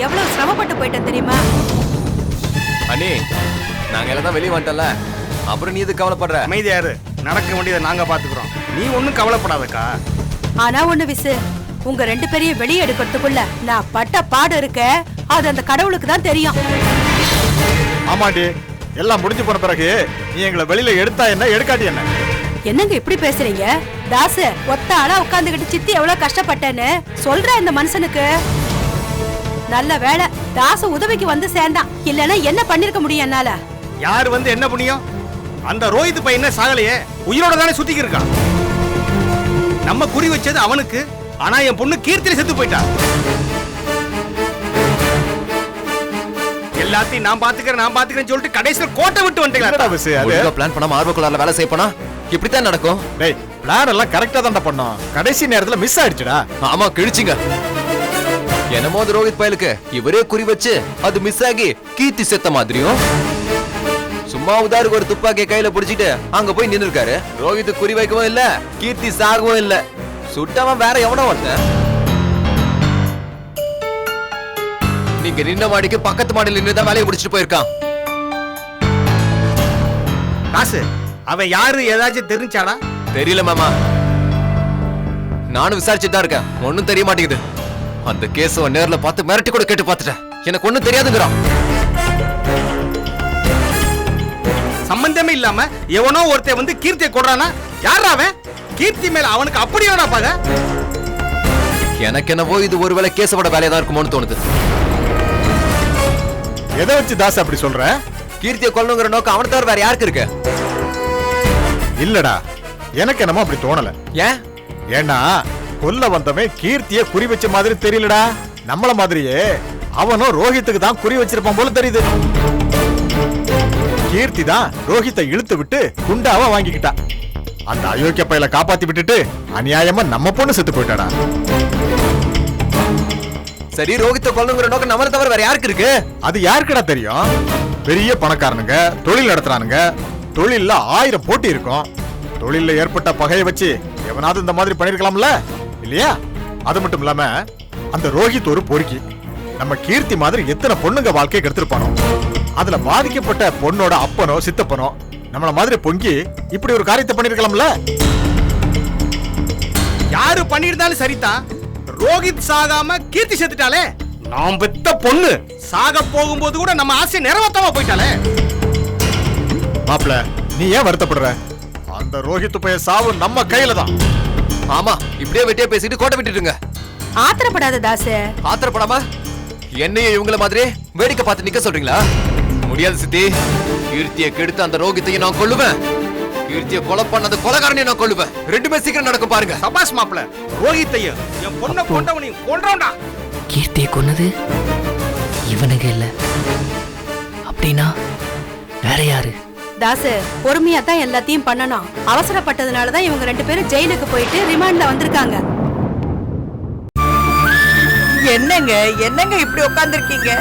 எவ்வளவு சிரமப்பட்டு போயிட்டேன் தெரியுமா? அண்ணி நாங்க எல்லாம் வெளியே வந்துட்டல, அப்புறம் நீ எது கவலைப்படுற? அமைதியாரு, நடக்க வேண்டியதை நாங்க பாத்துக்கிறோம், நீ ஒன்னும் கவலைப்படாதக்கா. ஆனா ஒண்ணு விசு, உங்க ரெண்டு பேரையும் வெளியே எடுக்கிறதுக்குள்ள நான் பட்ட பாடு இருக்க அது அந்த கடவுளுக்கு தான் தெரியும். ஆமாண்டி, எல்லாம் முடிஞ்சு போன பிறகு நீ எங்களை வெளியில எடுத்தா என்ன, எடுக்காட்டி என்ன? என்னங்க இப்படி பேசுறீங்க? தாசு ஒத்த ஆளா உட்கார்ந்துகிட்டு சித்தி எவ்வளவு கஷ்டப்பட்டேன்னு சொல்ற இந்த மனுஷனுக்கு. நல்ல வேலை தாசு உதவிக்கு வந்து சேர்ந்தான், இல்லன்னா என்ன பண்ணிருக்க முடியும் என்னால? யாரு வந்து என்ன புண்ணியம்? அந்த ரோஹித் பையன் சாகலையே, உயிரோட தானே சுத்திக்கு இருக்கான். நம்ம குறி வச்சது அவனுக்கு, ஆனா என் பொண்ணு கீர்த்தில செத்து போயிட்டா. எல்லாத்தையும் நான் பாத்துக்கிறேன்னு சொல்லிட்டு கடைசியில் கோட்டை விட்டு வந்துட்டீங்களா? பிளான் பண்ணாம ஆர்வக்குள்ளால வேலை செய்ய போனா இப்படித்தான் நடக்கும். டேய், பிளான் எல்லாம் கரெக்டா தான் பண்ணோம், கடைசி நேரத்துல மிஸ் ஆயிடுச்சுடா. ஆமா, கிழிச்சிங்க. என்னமோ அது ரோஹித் பயலுக்கு இவரே குறி வச்சு அது மிஸ் ஆகி கீர்த்தி செத்த மாதிரியும், சும்மா உதாருக்கு ஒரு துப்பாக்கிய கையில பிடிச்சிட்டு அங்க போய் நின்று இருக்காரு. ரோஹித் குறி வைக்கவும் இல்ல, கீர்த்தி சாகவும் இல்ல, சுட்டவன் வேற எவனோ ஒருத்தன். நீங்க நின்ன மாடிக்கு பக்கத்து மாடியில் நின்றுதான் வேலையை முடிச்சுட்டு போயிருக்கான். காசு அவன் யாரு ஏதாச்சும் தெரிஞ்சாடா? தெரியல மாமா, நானும் விசாரிச்சுட்டு தான் இருக்கேன், ஒன்னும் தெரிய மாட்டேங்குது. அந்த கேஸை நேர்ல பார்த்து மிரட்டி கூட கேட்டு பார்த்துட்டேன், எனக்கு ஒண்ணும் தெரியாதுங்கிறான். சம்பந்தமே இல்லாம எவனோ ஒருத்தன் வந்து கீர்த்தியை கொள்றானா? யாரா அவன்? கீர்த்தி மேல அவனுக்கு அப்படி என்னடா பாக? எனக்கு என்னவோ இது ஒருவேளை கேஸோட வேலையா தான் இருக்குமோன்னு தோணுது. எதை வச்சு தாஸ் அப்படி சொல்ற? கீர்த்தியை கொல்லணுங்கிற நோக்கம் அவனை தவிர வேற யாருக்கு இருக்கு? இல்லடா, எனக்கு என்னமோ அப்படி தோணல. ஏன்? ஏன்னா கொல்ல வந்தவன் கீர்த்திய குறி வச்ச மாதிரி தெரியலடா. நம்மள மாதிரியே அவனும் ரோஹித்துக்கு தான் குறி வச்சிருப்பான் போல தெரியுது. கீர்த்தி தான் ரோஹித்தை இழுத்து விட்டு குண்டாவ வாங்கிக்கிட்டா. அந்த அயோக்கிய பையல காப்பாத்தி விட்டுட்டு அநியாயமா நம்ம பொண்ணு செத்து போயிட்டாடா. சரி, ரோஹித்தை கொல்லணுங்கிற நோக்கம் நம்மள தவிர வேற யாருக்கு இருக்கு? அது யாருக்குடா தெரியும்? பெரிய பணக்காரனுங்க, தொழில் நடத்துறானுங்க, தொழில்ல 1000 போட்டி இருக்கும். தொழில்ல ஏற்பட்ட பகையை வச்சு எவனாவது இந்த மாதிரி பண்ணிருக்கலாம்ல, இல்லையா? அது மட்டும் இல்லாம அந்த ரோஹித் ஒரு பொறுக்கி. நம்ம கீர்த்தி மாதிரி எத்தனை பொண்ணுங்க வாழ்க்கையை கெடுத்திருப்பானோ. அதுல பாதிக்கப்பட்ட பொண்ணோட அப்பனோ சித்தப்பனோ நம்மள மாதிரி பொங்கி இப்படி ஒரு காரியத்தை பண்ணிருக்கலாம்ல. யாரு பண்ணிருந்தாலும் சரிதான், ரோஹித் சாகாம கீர்த்தி செத்துட்டாலே. நாம் பெத்த பொண்ணு சாக போகும்போது கூட நம்ம ஆசை நிறைவேற்றாம போயிட்டாலே. மாப்ள, நீ ஏன் வருத்தப்படுற? அந்த ரோஹித் பைய சாவு நம்ம கையில தான். ஆமா, இப்படியே வெட்டியா பேசிட்டு கோட்டை விட்டுட்டுங்க. ஆத்திரப்படாத தாசு. ஆத்திரப்படாம என்னையும் இவங்கள மாதிரி வேடிக்கை பார்த்து நிக்க சொல்றீங்களா? முடியாது சித்தி, கீர்த்தியை கெடுத்து அந்த ரோஹித்தையும் நான் கொல்லுவேன், கீர்த்தியை கொலை பண்ண அந்த கொலைகாரனையும் நான் கொல்லுவேன். ரெண்டுமே சீக்கிரம் நடக்கும் பாருங்க. சபாஸ் மாப்ள, ரோஹித்தையும் என் பொண்ணை கொண்டவனையும் கொல்றோம்டா. கீர்த்தியை கொன்னது இவனுங்க இல்ல, அப்படின்னா வேற யாரு? தாசு, பொறுமையா தான் எல்லாத்தையும் பண்ணணும். அவசரப்பட்டதுனாலதான் இவங்க ரெண்டு பேரும் ஜெயிலுக்கு போயிட்டு ரிமாண்ட்ல வந்திருக்காங்க. என்னங்க என்னங்க இப்படி உட்கார்ந்துருக்கீங்க?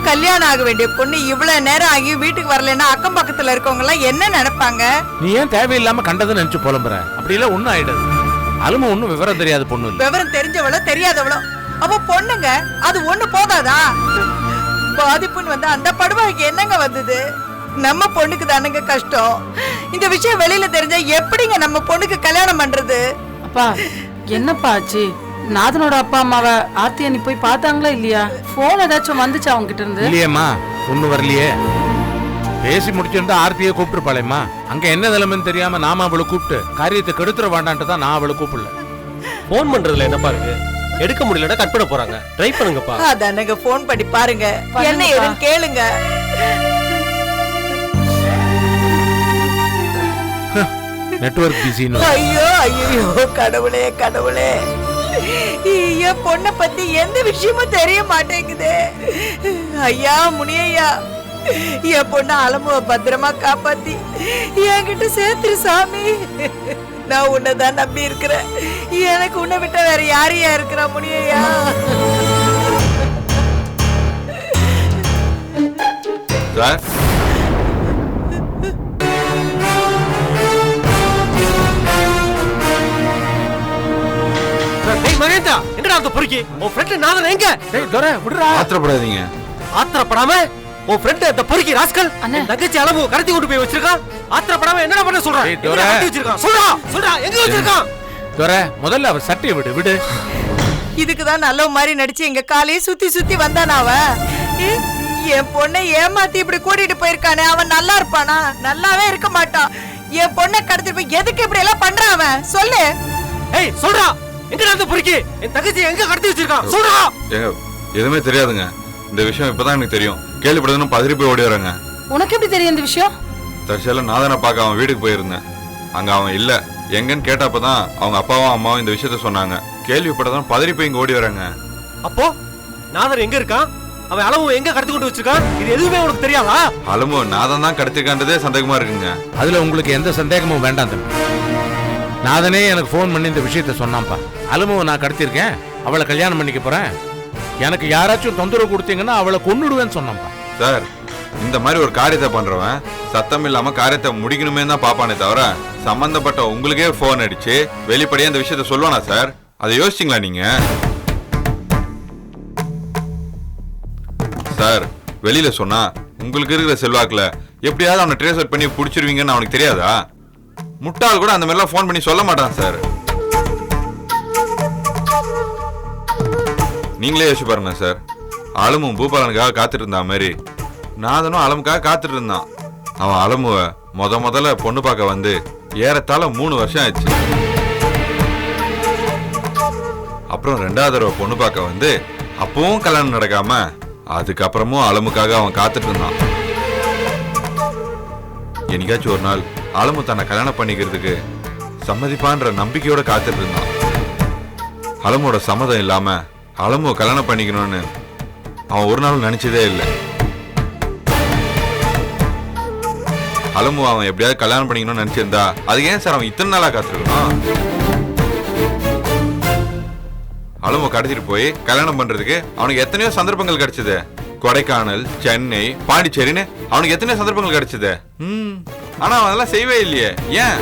கல்யாணம் ஆக வேண்டிய பொண்ணு இவ்வளவு நேரம் ஆகி வீட்டுக்கு வரலன்னா அக்கம் பக்கத்துல இருக்கவங்க எல்லாம் என்ன நினைப்பாங்க? நீ ஏன் தேவையில்லாம கண்டதை நினைச்சு புலம்புற? அப்படி எல்லாம் ஒண்ணும் ஆயிடாது. அலும ஒண்ணும் விவரம் தெரியாத பொண்ணு இல்ல. விவரம் தெரிஞ்சவளோ தெரியாதவளோ அப்ப பொண்ணுங்க, அது ஒண்ணு போதாதா? பாதிப்புன்னு வந்து அந்த படுவாய்க்கு என்னங்க வந்தது? நம்ம பொண்ணுக்கு தானுங்க கஷ்டம். இந்த விஷயம் வெளியில தெரிஞ்சா எப்படிங்க நம்ம பொண்ணுக்கு கல்யாணம் பண்றது? அப்பா, என்னப்பா ஆச்சு? நாதனோட அப்பா அம்மாவை ஆர்த்தியா நீ போய் பார்த்தாங்களா இல்லையா? போன் ஏதாச்சும் வந்துச்சா அவங்க கிட்ட இருந்து? இல்லையேம்மா, ஒண்ணு வரலையே. பேசி முடிச்சிருந்தா ஆர்த்தியை கூப்பிட்டுருப்பாளேம்மா. அங்க என்ன நிலைமைன்னு தெரியாம நாம அவளை கூப்பிட்டு காரியத்தை கெடுத்துட வேண்டான்ட்டு தான் நான் அவளை கூப்பிடல. போன் பண்றதுல என்னப்பா இருக்கு? எடுக்க முடியலன்னா கட் பண்ண போறாங்க. ட்ரை பண்ணுங்கப்பா. அதானங்க போன் பண்ணி பாருங்க. என்ன பண்ணுங்கப்பா. ஏதுன்னு கேளுங்க. நெட்வொர்க் பிஸின்னு. ஐயோ ஐயோ கடவுளே கடவுளே, என் பொண்ணை பத்தி எந்த விஷயமும் தெரிய மாட்டேங்குது. ஐயா முனியா, என் பொண்ணு அலமுவ பத்திரமா காப்பாத்தி என்கிட்ட சேர்த்துரு சாமி. நான் உன்னைதான் நம்பி இருக்கிறேன். எனக்கு உன்னை விட்ட வேற யாரையா இருக்கிறா முனியா? சார் டேய் மகேந்திரா, எங்கடா அந்த பொறுக்கி? உன் ஃப்ரெண்ட் நாதன் எங்க? டேய் துரை விடுறா. ஆத்திரப்படாதீங்க. ஆத்திரப்படாம உன் ஃப்ரெண்ட் அந்த பொறுக்கி ராஸ்கல் அண்ணே. தங்கச்சி அளவு கடத்தி கொண்டு போய் வச்சிருக்கான். ஆத்திரப்படாம என்னடா பண்ண சொல்றான்? டேய் துரை. கடத்தி வச்சிருக்கான். சொல்றா சொல்றா, எங்க வச்சிருக்கான்? துரை முதல்ல அவர் சட்டையை விடு. இதுக்குதான் நல்ல மாதிரி நடிச்சு எங்க காலையே சுத்தி சுத்தி வந்தானா அவன்? என் பொண்ணை ஏமாத்தி இப்படி கூட்டிட்டு போயிருக்கானே, அவன் நல்லா இருப்பானா? நல்லாவே இருக்க மாட்டான். என் பொண்ணை கடத்திட்டு போய் எதுக்கு இப்படி எல்லாம் பண்றான் அவன்? சொல்லு. ஏய் சொல்றா, எங்கடா அந்த பொறுக்கி? என் தங்கச்சி எங்க கடத்தி வச்சிருக்கான்? சொல்றா. ஏங்க எதுவுமே தெரியாதுங்க. இந்த விஷயம் இப்பதான் எனக்கு தெரியும். கேள்விப்பட்டதுன்னு பதறி போய் ஓடி வராங்க. உனக்கு எப்படி தெரியும் இந்த விஷயம்? தற்செயலா நாதனை பார்க்க அவன் வீட்டுக்கு போயிருந்தேன். அங்க அவன் இல்ல. எங்கன்னு கேட்டப்பதான் அவங்க அப்பாவும் அம்மாவும் இந்த விஷயத்த சொன்னாங்க. கேள்விப்பட்டதும் பதறி போய் இங்க ஓடி வராங்க. அப்போ நாதர் எங்க இருக்கான்? அவன் அளவு எங்க கடத்தி கொண்டு வச்சிருக்கான்? இது எதுவுமே உனக்கு தெரியாதா? அலமு நாதன் தான் கடத்திருக்கான்றதே சந்தேகமா இருக்குங்க. அதுல உங்களுக்கு எந்த சந்தேகமும் வேண்டாம் தம்பி. நாதனே எனக்கு ஃபோன் பண்ணி இந்த விஷயத்த சொன்னான்ப்பா. அலுமுவை நான் கடத்திருக்கேன், அவளை கல்யாணம் பண்ணிக்க போறேன், எனக்கு யாராச்சும் தொந்தரவு கொடுத்தீங்கன்னா அவளை கொன்னுடுவேன்னு சொன்னான்ப்பா. சார் இந்த மாதிரி ஒரு காரியத்தை பண்றவன் சத்தம் இல்லாம காரியத்தை முடிக்கணுமே தான் பாப்பானே தவிர சம்பந்தப்பட்ட உங்களுக்கே போன் அடிச்சு வெளிப்படையா இந்த விஷயத்த சொல்லுவானா சார்? அதை யோசிச்சிங்களா நீங்க? சார் வெளியில சொன்னா உங்களுக்கு இருக்கிற செல்வாக்குல எப்படியாவது அவனை ட்ரேஸ் அவுட் பண்ணி பிடிச்சிருவீங்கன்னு அவனுக்கு தெரியாதா? முட்டாள் கூட அந்த மாதிரிலாம் போன் பண்ணி சொல்ல மாட்டான் சார். நீங்களே யோசிச்சு பாருங்க சார். அலமும் பூபாலனுக்காக காத்துட்டு இருந்தா மாதிரி நாதனும் அலமுக்காக காத்துட்டு இருந்தான். அவன் அலமுவை முதல்ல பொண்ணு பார்க்க வந்து ஏறத்தாழ 3 வருஷம் ஆச்சு. அப்புறம் 2வது தடவை பொண்ணு பார்க்க வந்து அப்பவும் கல்யாணம் நடக்காம அதுக்கப்புறமும் அலமுக்காக அவன் காத்துட்டு இருந்தான். என்னைக்காச்சும் ஒரு நாள் அலமு தன்னை கல்யாணம் பண்ணிக்கிறதுக்கு சம்மதிப்பான்ற நம்பிக்கையோட காத்துட்டு இருந்தான். அலமோட சம்மதம் இல்லாம அலமுவை கல்யாணம் பண்ணிக்கணும்னு அவன் ஒரு நாள் நினைச்சதே இல்லை. அலமு அவன் எப்படியாவது கல்யாணம் பண்ணிக்கணும்னு நினைச்சிருந்தா அதுக்கு ஏன் சார் அவன் இத்தனை நாளா காத்திருக்கணும்? அலமு கடத்திட்டு போய் கல்யாணம் பண்றதுக்கு அவனுக்கு எத்தனையோ சந்தர்ப்பங்கள் கிடைச்சது. கொடைக்கானல், சென்னை, பாண்டிச்சேரின்னு அவனுக்கு எத்தனையோ சந்தர்ப்பங்கள் கிடைச்சது. ஆனா அவன் அதெல்லாம் செய்யவே இல்லையே. ஏன்?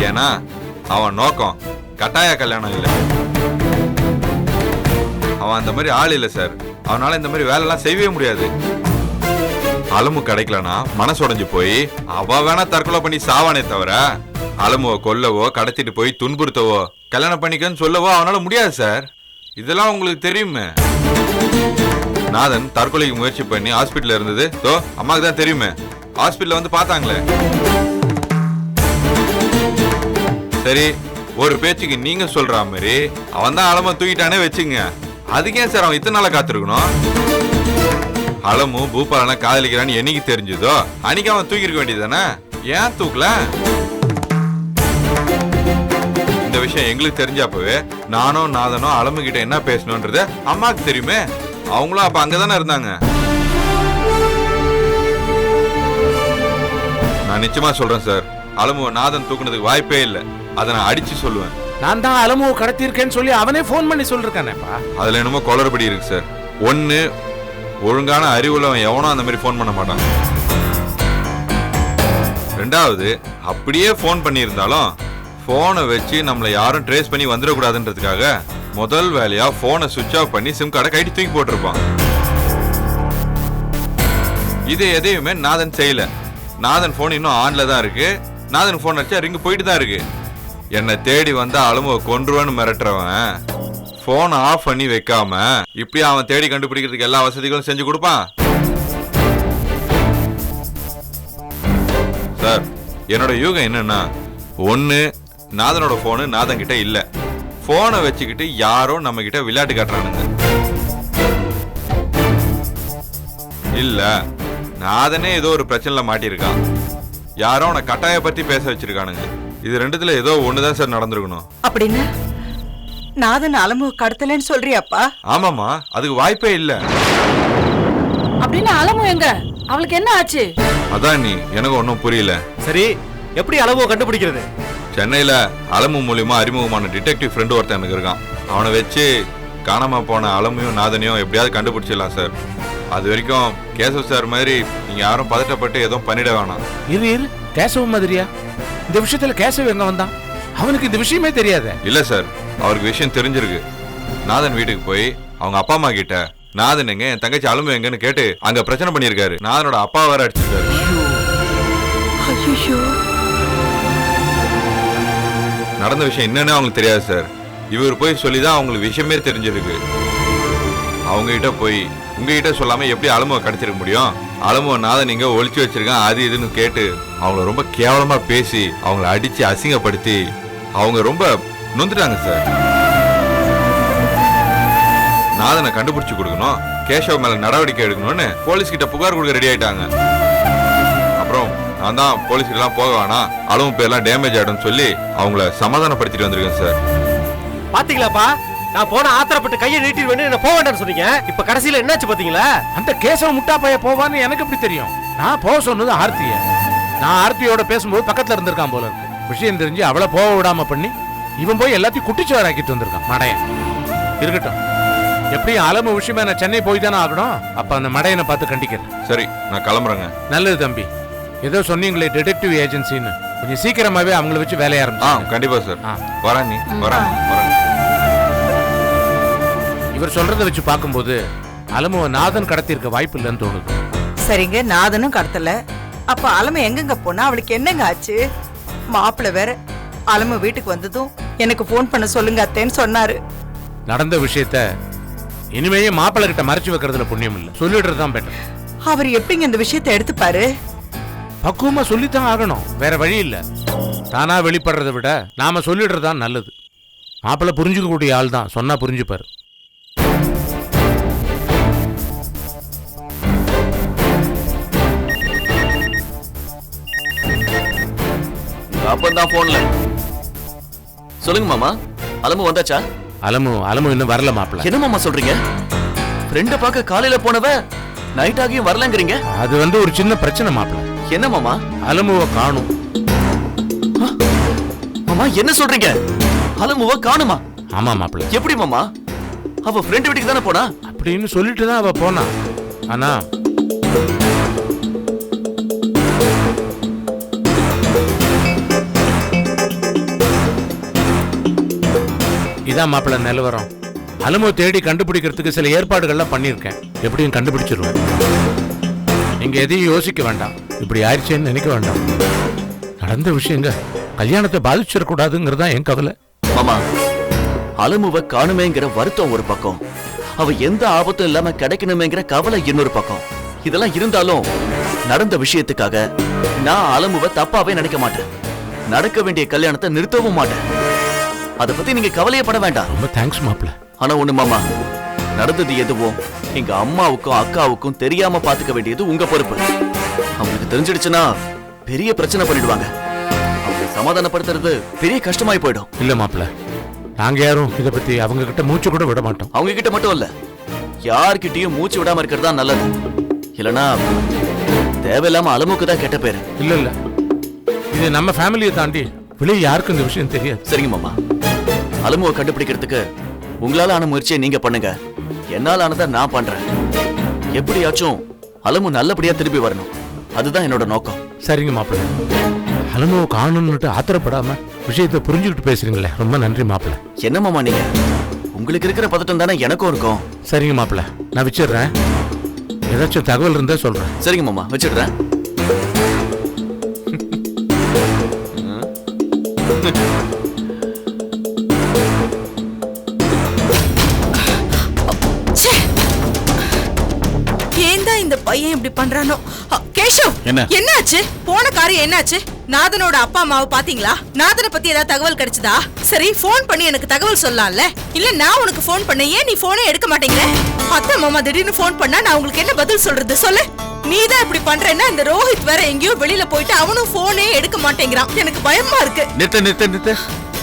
ஏன்னா அவன் நோக்கம் கட்டாய கல்யாணம் இல்லை. அவன் அந்த மாதிரி ஆள் இல்லை சார். அவனால இந்த மாதிரி வேலை எல்லாம் செய்யவே முடியாது. அலமு கிடைக்கலனா மனசு உடைஞ்சு போய் அவ வேணா தற்கொலை பண்ணி சாவானே தவிர அலமுவை கொல்லவோ கடத்திட்டு போய் துன்புறுத்தவோ கல்யாணம் பண்ணிக்கன்னு சொல்லவோ அவனால முடியாது சார். இதெல்லாம் உங்களுக்கு தெரியுமே. நாதன் தற்கொலைக்கு முயற்சி பண்ணி ஹாஸ்பிட்டல் இருந்தது அம்மாக்கு தான் தெரியுமே. ஹாஸ்பிட்டல் வந்து பார்த்தாங்களே. சரி ஒரு பேச்சுக்கு நீங்க சொல்ற மாதிரி அவன் தான் அலம தூக்கிட்டானே வச்சுங்க. அதுக்கே சார் அவன் இத்தனை நாளா காத்திருக்கணும்? அலமு பூபாலனை காதலிக்கிறான்னு என்னைக்கு தெரிஞ்சதோ அன்னைக்கு அவன் தூக்கிருக்க வேண்டியதானே? ஏன் தூக்கல? இந்த விஷயம் எங்களுக்கு தெரிஞ்சப்பவே நானும் நாதனும் அலமு கிட்ட என்ன பேசணும்ன்றது அம்மாக்கு தெரியுமே. அவங்களும் அப்ப அங்கதானே இருந்தாங்க. நான் நிச்சயமா சொல்றேன் சார், அலமுவை நாதன் தூக்குனதுக்கு வாய்ப்பே இல்லை. அதை நான் அடிச்சு சொல்லுவேன். நான் தான் அலமுவை கடத்திருக்கேன்னு சொல்லி அவனே போன் பண்ணி சொல்லிருக்கானேப்பா. அதுல என்னமோ குளறுபடி இருக்கு சார். ஒண்ணு, ஒழுங்கான அறிவுள்ளவன் எவனோ அந்த மாதிரி போன் பண்ண மாட்டான். 2வது, அப்படியே போன் பண்ணியிருந்தாலும் போனை வச்சு நம்மளை யாரும் ட்ரேஸ் பண்ணி வந்துடக்கூடாதுன்றதுக்காக முதல் வேலையா போனை சுவிட்ச் ஆஃப் பண்ணி சிம் கார்டை கைட்டு தூக்கி போட்டிருப்பான். இது எதையுமே நாதன் செய்யல. நாதன் போன் இன்னும் ஆன்ல தான் இருக்கு. நாதன் போன் அடிச்சா ரிங்கு போயிட்டு தான் இருக்கு. என்னை தேடி வந்தா அலமுவை கொன்றுவன்னு மிரட்டுறவன் போன் ஆஃப் பண்ணி வைக்காம இப்படி அவன் தேடி கண்டுபிடிக்கிறதுக்கு எல்லா வசதிகளும் செஞ்சு கொடுப்பான். சார் என்னோட யூகம் என்னன்னா, ஒண்ணு நாதனோட போனு நாதன் கிட்ட இல்ல. போனை வச்சுக்கிட்டு யாரோ நம்ம கிட்ட விளையாட்டு காட்டுறானுங்க. இல்ல நாதனே ஏதோ ஒரு பிரச்சனைல மாட்டிருக்கான். யாரோ அவனை கட்டாயப்படுத்தி பேச வச்சிருக்கானுங்க. இது ரெண்டுத்துல ஏதோ ஒண்ணுதான் சார் நடந்திருக்கணும். அப்படின்னு நாதன் அலமு கடத்தலன்னு சொல்றியாப்பா? ஆமாமா, அதுக்கு வாய்ப்பே இல்ல. அப்படின்னு அலமு எங்க? அவளுக்கு என்ன ஆச்சு? அதான் நீ எனக்கு ஒன்னும் புரியல. சரி, எப்படி அலமுவை கண்டுபிடிக்கிறது? சென்னையில அலமு மூலியமா அறிமுகமான டிடெக்டிவ் ஃப்ரெண்டு ஒருத்தன் எனக்கு இருக்கான். அவனை வச்சு காணாம போன அலமையும் நாதனையும் எப்படியாவது கண்டுபிடிச்சிடலாம் சார். அது வரைக்கும் கேசவ் சார் மாதிரி நீங்க யாரும் பதட்டப்பட்டு எதுவும் பண்ணிட வேணாம். இரு கேசவ் மாதிரியா? இந்த விஷயத்துல கேசவ் எங்க வந்தான்? அவனுக்கு இந்த விஷயமே தெரியாத. இல்ல சார், அவருக்கு விஷயம் தெரிஞ்சிருக்கு. நாதன் வீட்டுக்கு போய் அவங்க அப்பா அம்மா கிட்ட நாதன் எங்க, என் தங்கச்சி அலும்பு எங்கன்னு கேட்டு அங்க பிரச்சனை பண்ணிருக்காரு. நாதனோட அப்பா வேற அடிச்சிருக்காரு. நடந்த விஷயம் என்னன்னு அவங்களுக்கு தெரியாது சார். இவர் போய் சொல்லிதான் அவங்களுக்கு விஷயமே தெரிஞ்சிருக்கு. அவங்க கிட்ட போய் உங்ககிட்ட சொல்லாம எப்படி அலும்பை கடத்திருக்க முடியும்? அலும்பை நாதன் நீங்க ஒளிச்சு வச்சிருக்கான் அது இதுன்னு கேட்டு அவங்கள ரொம்ப கேவலமா பேசி அவங்கள அடிச்சு அசிங்கப்படுத்தி அவங்க ரொம்ப நொந்துட்டாங்க சார். நாதனை கண்டுபிடிச்சு கொடுக்கணும், கேசவ் மேல நடவடிக்கை எடுக்கணும்னு போலீஸ் கிட்ட புகார் கொடுக்க ரெடி ஆயிட்டாங்க. அப்புறம் நான் தான் போலீஸ் கிட்ட எல்லாம் போக வேணாம், அளவு பேர்லாம் டேமேஜ் ஆயிடும் சொல்லி அவங்கள சமாதானப்படுத்திட்டு வந்திருக்கேன் சார். பாத்தீங்களாப்பா, நான் போன ஆத்திரப்பட்டு கையை நீட்டிடுவேன்னு என்ன போக வேண்டாம்னு சொன்னீங்க. இப்ப கடைசியில என்னாச்சு பாத்தீங்களா? அந்த கேசவ முட்டா பைய போவான்னு எனக்கு எப்படி தெரியும்? நான் போக சொன்னது ஆர்த்திய. நான் ஆர்த்தியோட பேசும்போது பக்கத்துல இருந்திருக்கான் போல இருக்கு. விஷயம் தெரிஞ்சு அவளை போக விடாம பண்ணி இவன் போய் எல்லாத்தையும் குட்டிச்சவராக்கிட்டு வந்திருக்கான் மடையன். இருக்கட்டும், எப்படியும் அலமு விஷயமா நான் சென்னை போய் தானே ஆகணும். அப்ப அந்த மடையனை பார்த்து கண்டிக்கிறேன். சரி, நான் கிளம்புறேங்க. நல்லது தம்பி. ஏதோ சொன்னீங்களே டிடெக்டிவ் ஏஜென்சின்னு, கொஞ்சம் சீக்கிரமாவே அவங்கள வச்சு வேலைய ஆரம்பிச்சு. கண்டிப்பா சார். வரேன் நீ வரேன். இவர் சொல்றதை வச்சு பார்க்கும்போது அலமுவ நாதன் கடத்தி இருக்க வாய்ப்பு இல்லைன்னு தோணுது. சரிங்க, நாதனும் கடத்தல. அப்ப அலமு எங்கெங்க போனா? அவளுக்கு என்னங்க ஆச்சு? மாப்பிள்ள வேற அலமு வீட்டுக்கு வந்ததும் எனக்கு போன் பண்ண சொல்லுங்க அத்தேன்னு சொன்னாரு. நடந்த விஷயத்த இனிமேயே மாப்பிள்ளை கிட்ட மறைச்சு வைக்கிறதுல புண்ணியம் இல்ல, சொல்லிடுறதுதான் பெட்டர். அவர் எப்படிங்க இந்த விஷயத்தை எடுத்துப்பாரு? பக்குவமா சொல்லித்தான் ஆகணும், வேற வழி இல்ல. தானா வெளிப்படுறதை விட நாம சொல்லிடுறதுதான் நல்லது. மாப்பிள்ளை புரிஞ்சுக்க கூடிய ஆள் தான், சொன்னா புரிஞ்சுப்பாரு. அப்பதான் போன்ல சொல்லுங்க மாமா, அலமு வந்தாச்சா? அலமு இன்னும் வரல மாப்பிள்ள. என்ன மாமா சொல்றீங்க? ஃப்ரெண்ட பார்க்க காலையில போனவ நைட் ஆகியும் வரலங்கறீங்க? அது ஒரு சின்ன பிரச்சனை மாப்பிள்ள. என்ன மாமா? அலமுவ காணும். மாமா என்ன சொல்றீங்க? அலமுவ காணுமா? ஆமா மாப்பிள்ள. எப்படி மாமா? அவ ஃப்ரெண்ட் வீட்டுக்கு தானே போனா? அப்படின்னு சொல்லிட்டு தான் அவ போனா. ஆனா இதான் மாப்பிள்ள நிலவரம். அலமு தேடி கண்டுபிடிக்கிறதுக்கு சில ஏற்பாடுகள்லாம் பண்ணியிருக்கேன். எப்படியும் கண்டுபிடிச்சிருவேன். நீங்க எதையும் யோசிக்க வேண்டாம், இப்படி ஆயிடுச்சேன்னு நினைக்க வேண்டாம். நடந்த விஷயங்க கல்யாணத்தை பாதிச்சிடக்கூடாதுங்கிறதா என் கவலை. மாமா, அலமுவ காணுமேங்கிற வருத்தம் ஒரு பக்கம், அவ எந்த ஆபத்தும் இல்லாம கிடைக்கணுமேங்கிற கவலை இன்னொரு பக்கம். இதெல்லாம் இருந்தாலும் நடந்த விஷயத்துக்காக நான் அலமுவ தப்பாவே நினைக்க மாட்டேன். நடக்க வேண்டிய கல்யாணத்தை நிறுத்தவும் மாட்டேன். அதை பத்தி நீங்க கவலையப்பட வேண்டாம். ரொம்ப தேங்க்ஸ் மாப்பிள்ள. ஆனா ஒண்ணு மாமா, நடந்தது எதுவும் எங்க அம்மாவுக்கும் அக்காவுக்கும் தெரியாம பாத்துக்க வேண்டியது உங்க பொறுப்பு. அவங்களுக்கு தெரிஞ்சிடுச்சுன்னா பெரிய பிரச்சனை பண்ணிடுவாங்க. அவங்க சமாதானப்படுத்துறது பெரிய கஷ்டமாய் போயிடும். இல்ல மாப்பிள்ள, நாங்க யாரும் இத பத்தி அவங்க கிட்ட மூச்சு கூட விட மாட்டோம். அவங்க கிட்ட மட்டும் இல்ல, யார்கிட்டயும் மூச்சு விடாம இருக்கிறதா நல்லது. இல்லனா தேவையில்லாம அலமுக்கு தான் கெட்ட பேரு. இல்ல, இது நம்ம ஃபேமிலியை தாண்டி வெளியே யாருக்கும் இந்த விஷயம் தெரியாது. சரிங்க மாமா, அலமுவை கண்டுபிடிக்கிறதுக்கு உங்களால ஆன முயற்சியை நீங்க பண்ணுங்க. என்னால ஆனதை நான் பண்றேன். எப்படியாச்சும் அலமு நல்லபடியா திரும்பி வரணும், அதுதான் என்னோட நோக்கம். சரிங்க மாப்பிள்ள. அலமுவை காணணும்னு ஆத்திரப்படாம விஷயத்தை புரிஞ்சுக்கிட்டு பேசுறீங்களே, ரொம்ப நன்றி மாப்பிள்ள. என்ன மாமா நீங்க? உங்களுக்கு இருக்கிற பதட்டம் தானே எனக்கும் இருக்கும். சரிங்க மாப்பிள்ள, நான் வச்சிடுறேன். ஏதாச்சும் தகவல் இருந்தா சொல்றேன். சரிங்க மாமா, வச்சிடுறேன். ஏன்டா இந்த பையன் இப்படி பண்றானோ? கேஷவ், என்ன? என்னாச்சு? போன காரியம் என்னாச்சு? நாதனோட அப்பா அம்மாவை பாத்தீங்களா? நாதனை பத்தி ஏதாவது தகவல் கிடைச்சதா? சரி, போன் பண்ணி எனக்கு தகவல் சொல்லலாம்ல. இல்ல நான் உனக்கு போன் பண்ண, ஏன் நீ போனே எடுக்க மாட்டேங்கிற? அத்தை மாமா திடீர்னு போன் பண்ணா நான் உங்களுக்கு என்ன பதில் சொல்றது சொல்லு? நீதான் இப்படி பண்றேன்னா இந்த ரோஹித் வேற எங்கேயோ வெளியில போயிட்டு அவனும் போனே எடுக்க மாட்டேங்கிறான். எனக்கு பயமா இருக்கு. நிறுத்து.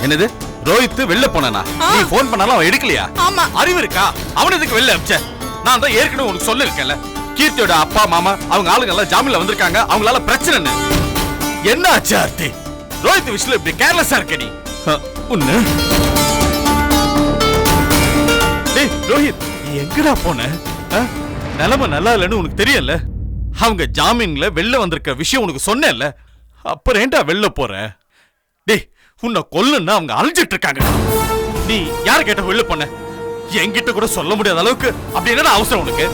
என்னது? ரோஹித் வெளில போனானா? நீ போன் பண்ணாலும் அவன் எடுக்கலையா? ஆமா. அறிவு இருக்கா? அவன் எதுக்கு வெளில அனுப்பிச்ச? நான் தான் ஏற்கனவே உனக்கு சொல்லிருக்கேன்ல, கீர்த்தியோட அப்பா மாமா அவங்க ஆளுங்க எல்லாம் ஜாமீன்ல வந்திருக்காங்க, அவங்களால பிரச்சனை. என்ன ஆச்சு ஆர்த்தி? ரோஹித் விஷயத்துல இப்படி கேர்லெஸ்ஸா இருக்க நீ? உன்ன டேய் ரோஹித், எங்கடா போன? நிலைமை நல்லா இல்லைன்னு உனக்கு தெரியல. அவங்க ஜாமீன்ல வெளில வந்திருக்க விஷயம் உனக்கு சொன்னேன்ல, அப்புறம் ஏன்டா வெளில போற? டேய், உன்னை கொல்லுன்னா அவங்க அழிஞ்சிட்டு இருக்காங்க. நீ யார கேட்ட வெளில போன? என்கிட்ட கூட சொல்ல முடியாத அளவுக்கு அப்படி என்னடா அவசரம் உனக்கு?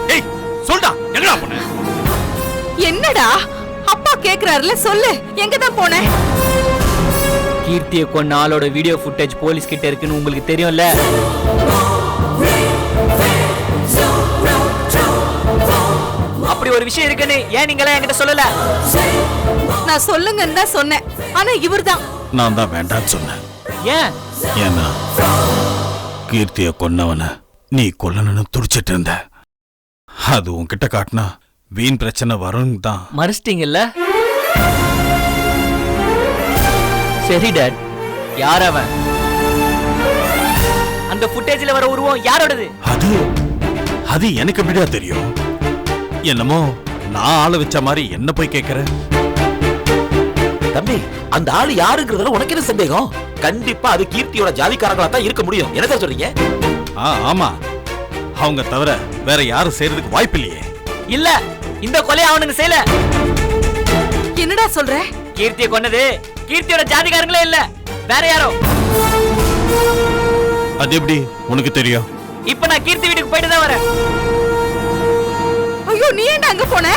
டேய் சொல்டா, எங்கடா போன? என்னடா அப்பா கேக்குறாருல, சொல்லு, எங்க தான் போன? கீர்த்தியை கொன்ன ஆளோட வீடியோ ஃபுட்டேஜ் போலீஸ் கிட்ட இருக்குன்னு உங்களுக்கு தெரியும்ல. அப்படி ஒரு விஷயம் இருக்குன்னு ஏன் நீங்களே என்கிட்ட சொல்லல? நான் சொல்லுங்கன்னு தான் சொன்னேன், ஆனா இவர்தான். நான் தான் வேண்டான்னு சொன்னேன். ஏன்? ஏன்னா கீர்த்தியை கொன்னவன நீ கொல்லணும்னு துடிச்சிட்டு இருந்த. அது உன்கிட்ட காட்டினா வீண் பிரச்சனை வரும் தான். மறைச்சிட்டீங்கல்ல? சரி டாட், யார் அவன்? அந்த ஃபுட்டேஜ்ல வர உருவம் யாரோடது? அது எனக்கு எப்படியா தெரியும்? என்னமோ நான் ஆள வச்ச மாதிரி என்ன போய் கேக்குற? தம்பி, அந்த ஆளு யாருங்கிறதுல உனக்கு என்ன சந்தேகம்? கண்டிப்பா அது கீர்த்தியோட ஜாதிக்காரங்களா தான் இருக்க முடியும். என்ன சொல்றீங்க? ஆமா, அவங்க தவிர வேற யாரும் செய்யறதுக்கு வாய்ப்பு இல்லையே. இல்ல, இந்த கொலை அவனுங்க செய்யல. என்னடா சொல்ற? கீர்த்தியை கொன்னது கீர்த்தியோட ஜாதிகாரங்களே இல்ல, வேற யாரோ. அது எப்படி உனக்கு தெரியும்? இப்ப நான் கீர்த்தி வீட்டுக்கு போயிட்டு தான் வரேன். ஐயோ, நீ ஏன்டா அங்க போன?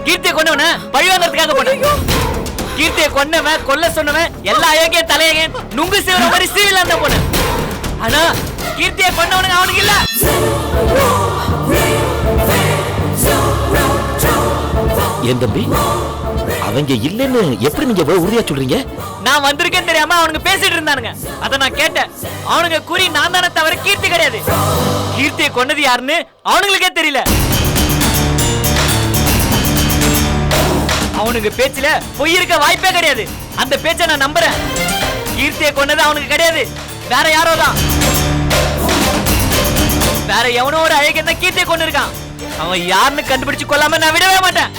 கீர்த்தியை கொன்னவன பழி வாங்கறதுக்காக போனேன். கீர்த்தியை கொன்னவன், கொல்ல சொன்னவன் எல்லா அயோக்கிய தலையக நுங்கு சீவர மாதிரி சீவில தான் போனேன். ஆனா கீர்த்தியை கொன்னவனுங்க அவனுக்கு இல்ல. ஏன் தம்பி, அவங்க இல்லன்னு எப்படி நீங்க உறுதியா சொல்றீங்க? நான் வந்திருக்கேன் தெரியாம அவனுங்க பேசிட்டு இருந்தானுங்க, அத நான் கேட்டேன். அவனுங்க குறி நான் தானே தவிர கீர்த்தி கிடையாது. கீர்த்தியை கொன்னது யாருன்னு அவனுங்களுக்கே தெரியல. அவனுங்க பேச்சுல பொய் இருக்க வாய்ப்பே கிடையாது. அந்த பேச்சை நான் நம்புறேன். கீர்த்தியை கொன்னது அவனுக்கு கிடையாது, வேற யாரோ தான். வேற எவனோ ஒரு அழகன் தான் கீர்த்தியை கொண்டு இருக்கான். அவன் யாருன்னு கண்டுபிடிச்சு கொல்லாம நான் விடவே மாட்டேன்.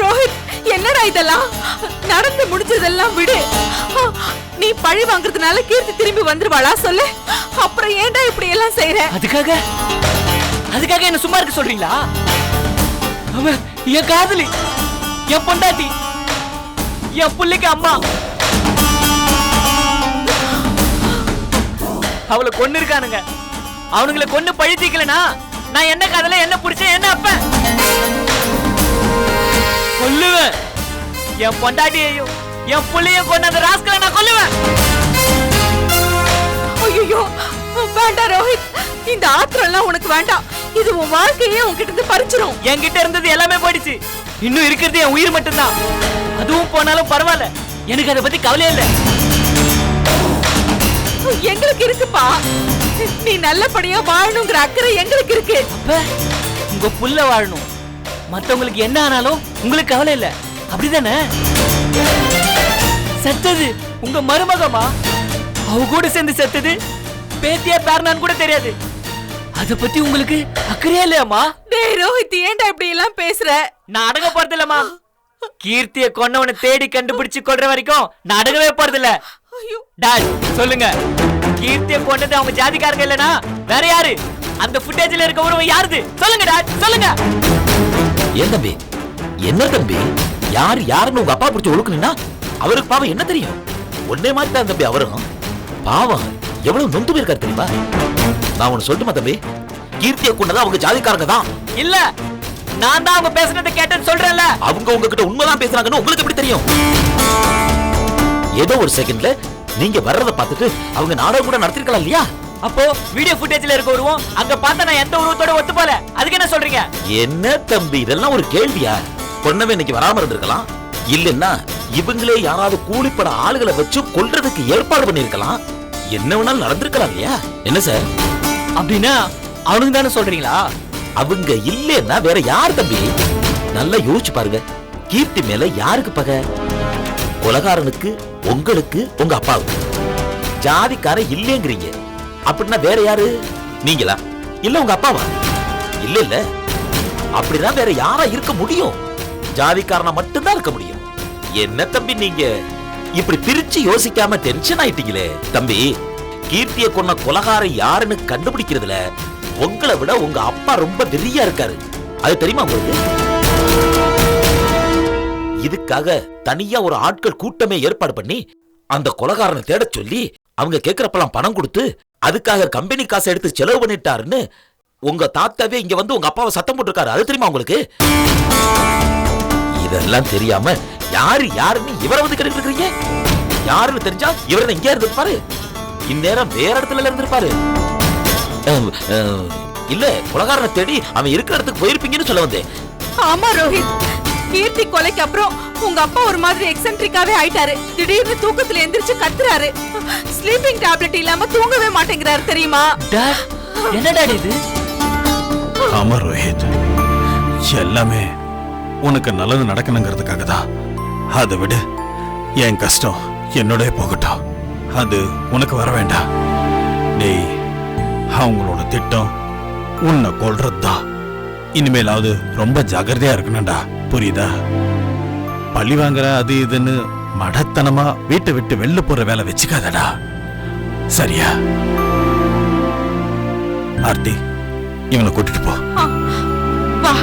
ரோஹித், என்னடா இதெல்லாம்? நடந்து முடிஞ்சதெல்லாம் விடு. நீ பழி வாங்குறதுனால கீர்த்தி திரும்பி வந்துருவாளா சொல்லு? அப்புறம் ஏன்டா இப்படி எல்லாம் செய்யற? அதுக்காக என்ன சும்மா இருக்க சொல்றீங்களா? அவன் என் காதலி, என் பொண்டாட்டி, என் புள்ளைக்கு அம்மா. அவளை கொன்னு இருக்கானுங்க. அவனுங்களை கொன்னு பழி தீக்கலனா நான் என்ன காதல, என்ன புடிச்சேன், என்ன அப்ப கொல்லுவேன். என் பொண்டாட்டியையும் என் புள்ளையும் கொண்டு அந்த ராஸ்கலை நான் கொல்லுவேன். ஐயோ, வேண்டாம் ரோஹித், இந்த ஆத்திரம் எல்லாம் உனக்கு வேண்டாம். இது உன் வாழ்க்கையே உன்கிட்ட இருந்து பறிச்சிரும். என்கிட்ட இருந்தது எல்லாமே போயிடுச்சு. இன்னும் இருக்கிறது என் உயிர் மட்டும்தான். அதுவும் போனாலும் பரவாயில்ல, எனக்கு அதை பத்தி கவலையே இல்லை. எங்களுக்கு இருக்குப்பா, நீ நல்லபடியா வாழணுங்கிற அக்கறை எங்களுக்கு இருக்கு. உங்க புள்ள வாழணும், மத்தவங்களுக்கு என்ன ஆனாலும் உங்களுக்கு கவலை இல்ல, அப்படிதானே? செத்தது உங்க மருமகமா? அவ கூட சேர்ந்து செத்தது பேத்தியா பேரனான்னு கூட தெரியாது. அத பத்தி உங்களுக்கு அக்கறையா இல்லையாமா? டேய் ரோஹித், ஏன்டா இப்படி எல்லாம் பேசுற? நான் அடங்க போறது இல்லம்மா. கீர்த்தியை கொன்னவனை தேடி கண்டுபிடிச்சு கொல்ற வரைக்கும் நான் அடங்கவே போறது இல்ல. டாட் சொல்லுங்க, கீர்த்தியை கொண்டது அவங்க ஜாதிக்காரங்க இல்லனா வேற யாரு? அந்த ஃபுட்டேஜ்ல இருக்க ஒருவன் யாருது? சொல்லுங்க டாட், சொல்லுங்க. ஏன் தம்பி, என்ன தம்பி, யாருன்னு உங்க அப்பா பிடிச்சி ஒழுக்குனா அவருக்கு பாவம் என்ன தெரியும்? ஒன்னே மாதிரி தான் தம்பி அவரும். பாவம் எவ்வளவு நொந்து போயிருக்காரு தெரியுமா? நான் உனக்கு சொல்லட்டுமா தம்பி, கீர்த்தியை கொண்டது அவங்க ஜாதிக்காரங்க தான். இல்ல, நான் தான் அவங்க பேசுறதை கேட்டேன்னு சொல்றேன்ல. அவங்க உங்ககிட்ட உண்மைதான் பேசுறாங்கன்னு உங்களுக்கு எப்படி தெரியும்? ஏதோ ஒரு செகண்ட்ல நீங்க வர்றத பார்த்துட்டு அவங்க நாடகம் கூட நடத்திருக்கலாம் இல்லையா? அப்போ வீடியோ ஃபுட்டேஜ்ல இருக்க உருவம் அங்க பார்த்தா நான் எந்த உருவத்தோட ஒத்து போல. அதுக்கு என்ன சொல்றீங்க? என்ன தம்பி இதெல்லாம் ஒரு கேள்வியா? பொண்ணவே இன்னைக்கு வராம இருந்திருக்கலாம். இல்லன்னா இவங்களே யாராவது கூலிப்பட ஆளுகளை வச்சு கொல்றதுக்கு ஏற்பாடு பண்ணிருக்கலாம். என்ன வேணாலும் நடந்திருக்கலாம் இல்லையா? என்ன சார்? அப்படின்னா அவனுக்கு தானே சொல்றீங்களா? அவங்க இல்லன்னா வேற யார் தம்பி? நல்லா யோசிச்சு பாருங்க. கீர்த்தி மேல யாருக்கு பகை? கொலகாரனுக்கு, உங்களுக்கு, உங்க அப்பாவுக்கு. ஜாதிக்கார இல்லைங்கிறீங்க. அப்படின்னா வேற யாரு? நீங்களா இல்ல உங்க அப்பாவா? இல்ல இல்ல, அப்படிதான் வேற யாரா இருக்க முடியும்? ஜாதிக்காரனா மட்டும்தான் இருக்க முடியும். என்ன தம்பி நீங்க இப்படி பிரிச்சு யோசிக்காம டென்ஷன் ஆயிட்டீங்களே தம்பி. கீர்த்தியை கொன்ன கொலகாரம் யாருன்னு கண்டுபிடிக்கிறதுல உங்களை விட உங்க அப்பா ரொம்ப வெறியா இருக்காரு. அது தெரியுமா உங்களுக்கு? இதுக்காக தனியா ஒரு ஆட்கள் கூட்டமே ஏற்பாடு பண்ணி அந்த கொலகாரனை தேட சொல்லி அவங்க கேக்குறப்பெல்லாம் பணம் கொடுத்து அதுக்காக கம்பெனி காசை எடுத்து செலவு பண்ணிட்டாருன்னு உங்க தாத்தாவே இங்க வந்து உங்க அப்பாவை சத்தம் போட்டிருக்காரு. அது தெரியுமா உங்களுக்கு? இதெல்லாம் தெரியாம யாரு யாருன்னு இவரை வந்து கேட்டுருக்கீங்க. யாருன்னு தெரிஞ்சா இவரை இங்கே இருந்திருப்பாரு. இந்நேரம் வேற இடத்துல இருந்திருப்பாரு. இல்ல கொலகாரனை தேடி அவன் இருக்கிற இடத்துக்கு போயிருப்பீங்கன்னு சொல்ல வந்தேன். ஆமா ரோஹித், கீர்த்தி கொலைக்கு அப்புறம் உங்க அப்பா ஒரு மாதிரி எக்ஸென்ட்ரிக்காவே ஆயிட்டாரு. திடீர்னு தூக்கத்துல எந்திரிச்சு கத்துறாரு. ஸ்லீப்பிங் டேப்லெட் இல்லாம தூங்கவே மாட்டேங்கிறாரு தெரியுமா? என்ன டாடி இது? ஆமா ரோஹித், எல்லாமே உனக்கு நல்லது நடக்கணுங்கிறதுக்காக தான். அதை விட என் கஷ்டம் என்னோட போகட்டும். அது உனக்கு வர வேண்டாம். டேய், அவங்களோட திட்டம் உன்னை கொல்றதுதான். இனிமேலாவது ரொம்ப ஜாகிரதையா இருக்கணும்டா, புரியுதா? பழி வாங்குற அது இதுன்னு மடத்தனமா வீட்டை விட்டு வெளில போற வேலை வச்சுக்காதடா, சரியா? ஆர்த்தி, இவனை கூட்டிட்டு போ. வா.